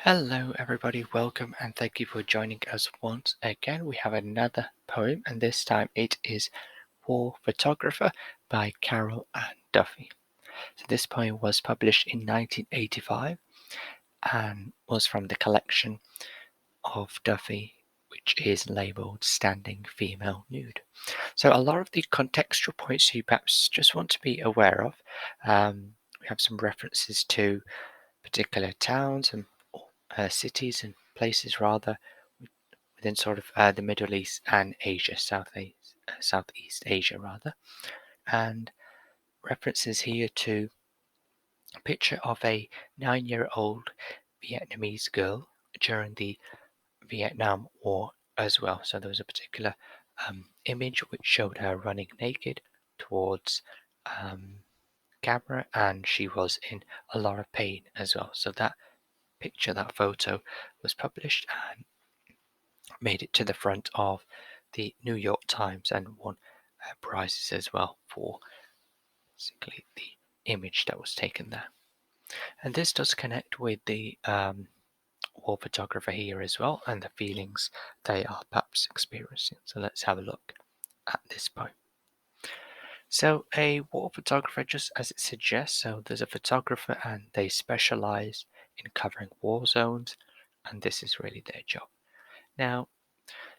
Hello, everybody. Welcome and thank you for joining us once again. We have another poem, and this time it is War Photographer by Carol and Duffy. So, this poem was published in 1985 and was from the collection of Duffy, which is labeled Standing Female Nude. So, a lot of the contextual points you perhaps just want to be aware of. We have some references to particular towns and cities and places rather within sort of the Middle East and Asia, Southeast Asia rather, and references here to a picture of a 9-year-old Vietnamese girl during the Vietnam War as well. So there was a particular image which showed her running naked towards camera, and she was in a lot of pain as well. So that picture, that photo, was published and made it to the front of the New York Times and won prizes as well for basically the image that was taken there. And this does connect with the war photographer here as well and the feelings they are perhaps experiencing. So let's have a look at this poem. So a war photographer, just as it suggests, so there's a photographer and they specialize in covering war zones, and this is really their job. Now,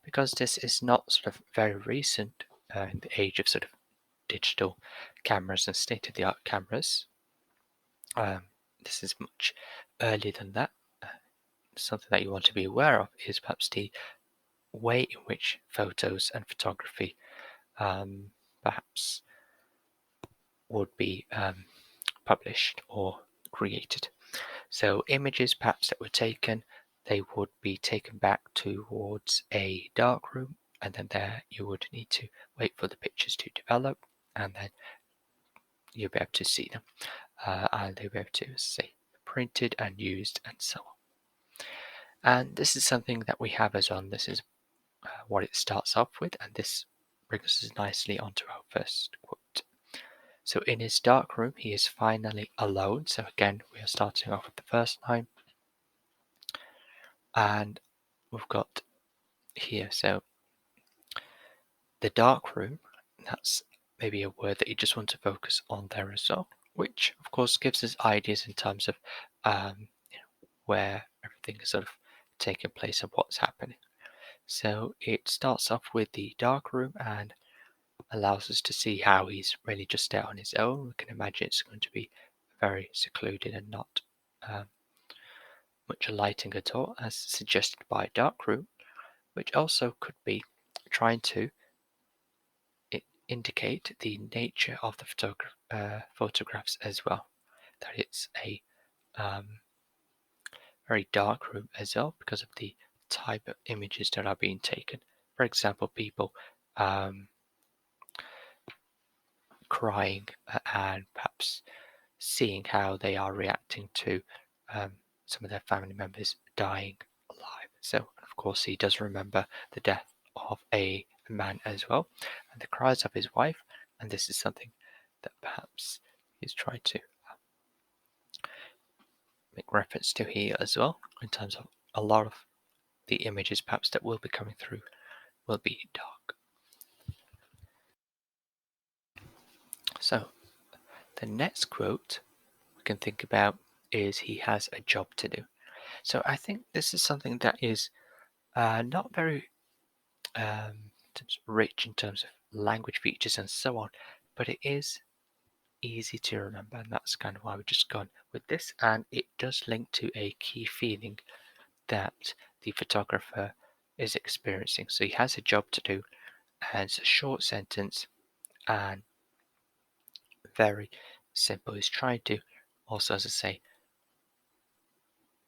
because this is not sort of very recent in the age of sort of digital cameras and state-of-the-art cameras, um, this is much earlier than that. Something that you want to be aware of is perhaps the way in which photos and photography perhaps would be published or created. So images perhaps that were taken, they would be taken back towards a dark room, and then there you would need to wait for the pictures to develop, and then you'll be able to see them, and they'll be able to say printed and used and so on. And this is something that we have as well. This is what it starts off with, and this brings us nicely onto our first quote. So in his dark room, he is finally alone. So again, we are starting off with the first line, and we've got here. So the dark room, that's maybe a word that you just want to focus on there as well, which of course gives us ideas in terms of where everything is sort of taking place and what's happening. So it starts off with the dark room and allows us to see how he's really just out on his own. We can imagine it's going to be very secluded and not much lighting at all, as suggested by dark room, which also could be trying to indicate the nature of the photographs as well. That it's a very dark room as well because of the type of images that are being taken. For example, people crying and perhaps seeing how they are reacting to some of their family members dying alive. So, of course, he does remember the death of a man as well and the cries of his wife, and this is something that perhaps he's trying to make reference to here as well, in terms of a lot of the images perhaps that will be coming through will be dark. So, the next quote we can think about is he has a job to do. So I think this is something that is not very rich in terms of language features and so on, but it is easy to remember, and that's kind of why we've just gone with this. And it does link to a key feeling that the photographer is experiencing. So he has a job to do, and it's a short sentence and very simple. He's trying to also, as I say,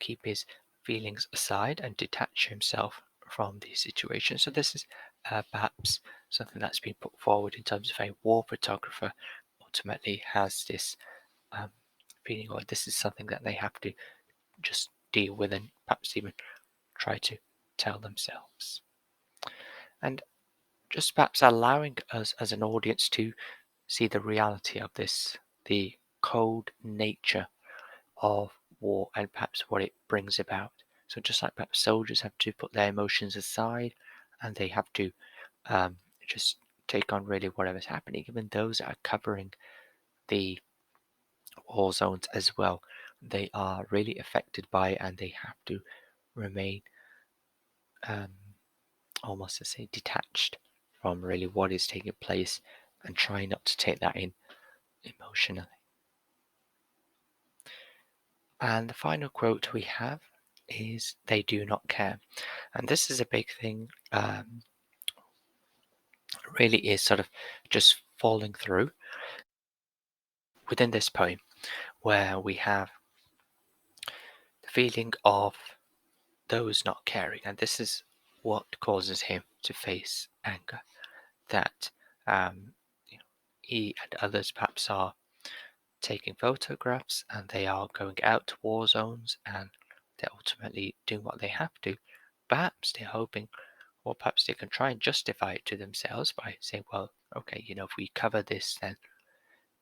keep his feelings aside and detach himself from the situation. So this is perhaps something that's been put forward in terms of a war photographer ultimately has this feeling, or this is something that they have to just deal with and perhaps even try to tell themselves. And just perhaps allowing us as an audience to see the reality of this, the cold nature of war and perhaps what it brings about. So just like perhaps soldiers have to put their emotions aside and they have to just take on really whatever's happening, even those that are covering the war zones as well, they are really affected by it and they have to remain um, almost to say detached from really what is taking place and try not to take that in emotionally. And the final quote we have is "They do not care," and this is a big thing. Really is sort of just falling through within this poem, where we have the feeling of those not caring, and this is what causes him to face anger. That um, he and others perhaps are taking photographs and they are going out to war zones and they're ultimately doing what they have to. Perhaps they're hoping, or perhaps they can try and justify it to themselves by saying, well, okay, if we cover this, then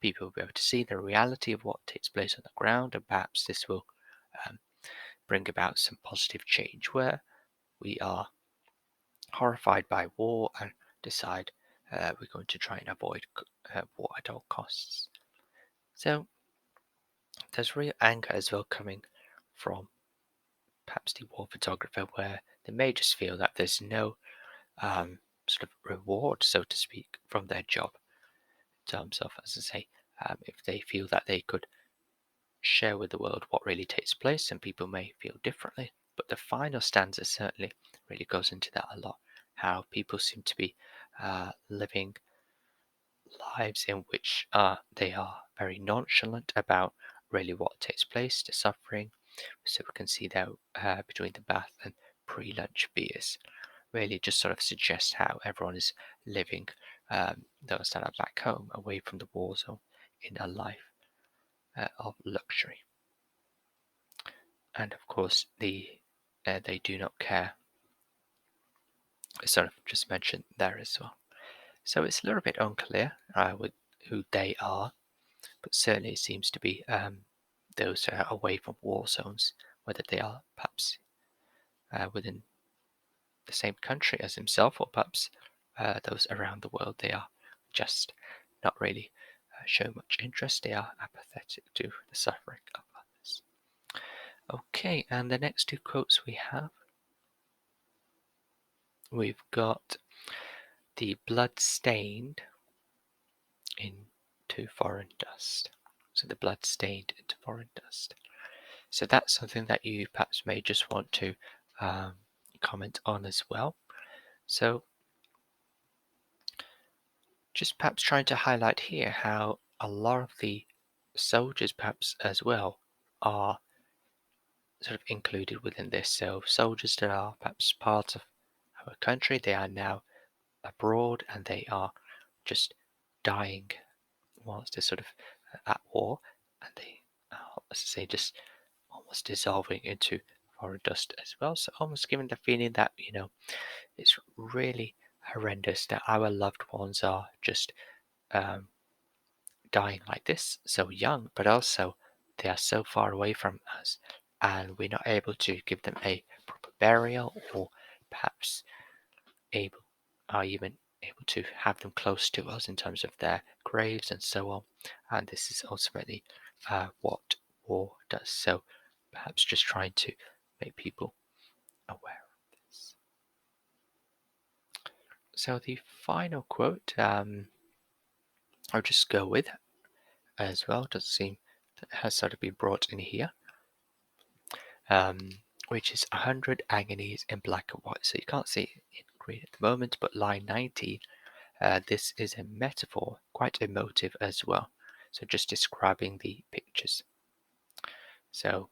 people will be able to see the reality of what takes place on the ground, and perhaps this will um, bring about some positive change where we are horrified by war and decide we're going to try and avoid war at all costs. So there's real anger as well coming from perhaps the war photographer, where they may just feel that there's no sort of reward, so to speak, from their job in terms of, as I say, if they feel that they could share with the world what really takes place, and people may feel differently. But the final stanza certainly really goes into that a lot. How people seem to be living lives in which they are very nonchalant about really what takes place, the suffering. So we can see that between the bath and pre-lunch beers really just sort of suggests how everyone is living, those that are back home away from the war zone in a life of luxury. And of course, they do not care. I sort of just mentioned there as well. So it's a little bit unclear with who they are, but certainly it seems to be those that are away from war zones, whether they are perhaps within the same country as himself, or perhaps those around the world. They are just not really show much interest. They are apathetic to the suffering of others. Okay, and the next two quotes we've got the blood stained into foreign dust. So the blood stained into foreign dust. So that's something that you perhaps may just want to um, comment on as well. So just perhaps trying to highlight here how a lot of the soldiers perhaps as well are sort of included within this. So soldiers that are perhaps part of our country, they are now abroad and they are just dying whilst they're sort of at war, and they are, as I say, just almost dissolving into foreign dust as well. So almost giving the feeling that it's really horrendous that our loved ones are just um, dying like this so young, but also they are so far away from us, and we're not able to give them a proper burial, or perhaps able are even able to have them close to us in terms of their graves and so on. And this is ultimately what war does. So perhaps just trying to make people aware of this. So the final quote I'll just go with as well. Doesn't seem that it has sort of been brought in here, which is 100 agonies in black and white. So you can't see it in green at the moment, but line 19, this is a metaphor, quite emotive as well. So just describing the pictures. So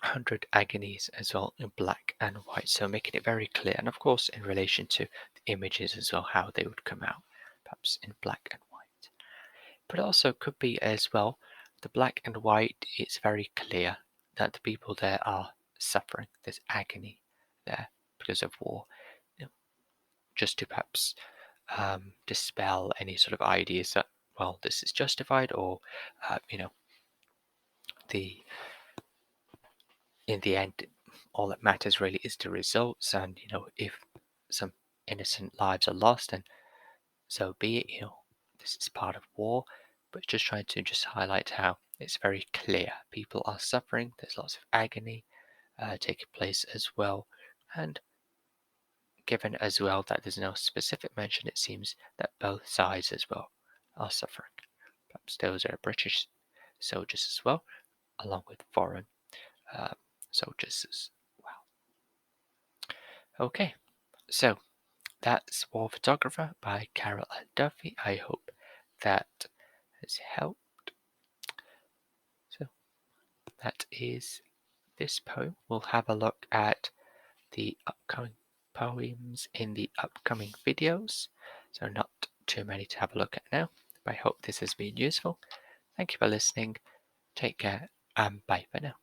100 agonies as well in black and white. So making it very clear. And of course, in relation to the images as well, how they would come out, perhaps in black and white. But it also could be as well, the black and white, it's very clear that the people there are suffering. There's agony there because of war. Just to perhaps dispel any sort of ideas that, well, this is justified, or, the in the end, all that matters really is the results. And if some innocent lives are lost, and so be it. This is part of war, but just trying to just highlight how it's very clear people are suffering. There's lots of agony taking place as well, and given as well that there's no specific mention, it seems that both sides as well are suffering. Perhaps those are British soldiers as well, along with foreign uh, soldiers as well. Okay, so that's War Photographer by Carol and Duffy. I hope that has helped. So that is this poem. We'll have a look at the upcoming poems in the upcoming videos. So not too many to have a look at now. But I hope this has been useful. Thank you for listening. Take care and bye for now.